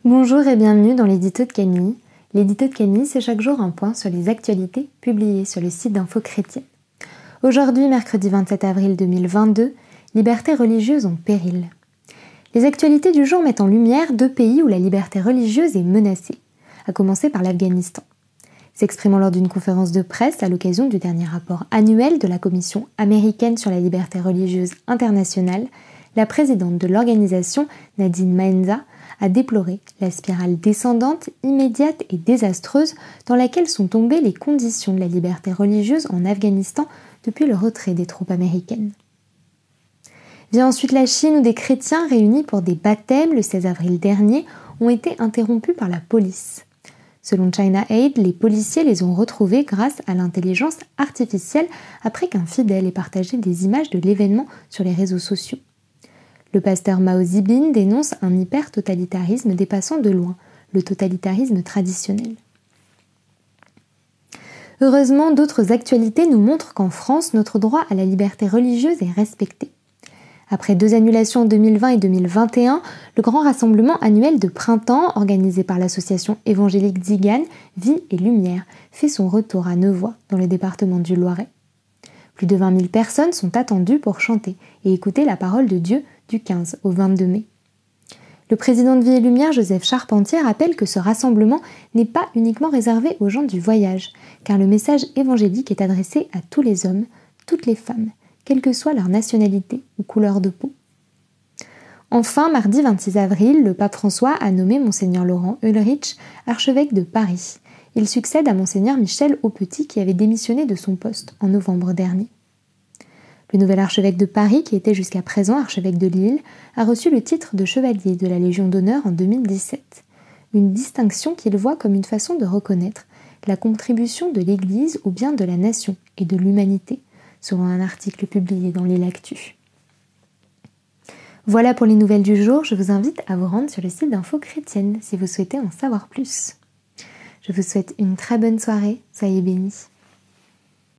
Bonjour et bienvenue dans l'édito de Camille. L'édito de Camille, c'est chaque jour un point sur les actualités publiées sur le site d'Info Chrétienne. Aujourd'hui, mercredi 27 avril 2022, liberté religieuse en péril. Les actualités du jour mettent en lumière deux pays où la liberté religieuse est menacée, à commencer par l'Afghanistan. S'exprimant lors d'une conférence de presse à l'occasion du dernier rapport annuel de la Commission américaine sur la liberté religieuse internationale, la présidente de l'organisation, Nadine Maenza, a déploré la spirale descendante, immédiate et désastreuse dans laquelle sont tombées les conditions de la liberté religieuse en Afghanistan depuis le retrait des troupes américaines. Vient ensuite la Chine où des chrétiens réunis pour des baptêmes le 16 avril dernier ont été interrompus par la police. Selon China Aid, les policiers les ont retrouvés grâce à l'intelligence artificielle après qu'un fidèle ait partagé des images de l'événement sur les réseaux sociaux. Le pasteur Mao Zedong dénonce un hyper-totalitarisme dépassant de loin le totalitarisme traditionnel. Heureusement, d'autres actualités nous montrent qu'en France, notre droit à la liberté religieuse est respecté. Après 2 annulations en 2020 et 2021, le grand rassemblement annuel de printemps, organisé par l'association évangélique Zigane, Vie et Lumière, fait son retour à Nevoy, dans le département du Loiret. Plus de 20 000 personnes sont attendues pour chanter et écouter la parole de Dieu du 15 au 22 mai. Le président de Vie et Lumière, Joseph Charpentier, rappelle que ce rassemblement n'est pas uniquement réservé aux gens du voyage, car le message évangélique est adressé à tous les hommes, toutes les femmes, quelle que soit leur nationalité ou couleur de peau. Enfin, mardi 26 avril, le pape François a nommé Monseigneur Laurent Ulrich archevêque de Paris. Il succède à Monseigneur Michel Aupetit qui avait démissionné de son poste en novembre dernier. Le nouvel archevêque de Paris, qui était jusqu'à présent archevêque de Lille, a reçu le titre de chevalier de la Légion d'honneur en 2017. Une distinction qu'il voit comme une façon de reconnaître la contribution de l'Église au bien de la nation et de l'humanité, selon un article publié dans Lille Actu. Voilà pour les nouvelles du jour, je vous invite à vous rendre sur le site d'Info Chrétienne si vous souhaitez en savoir plus. Je vous souhaite une très bonne soirée, soyez bénis.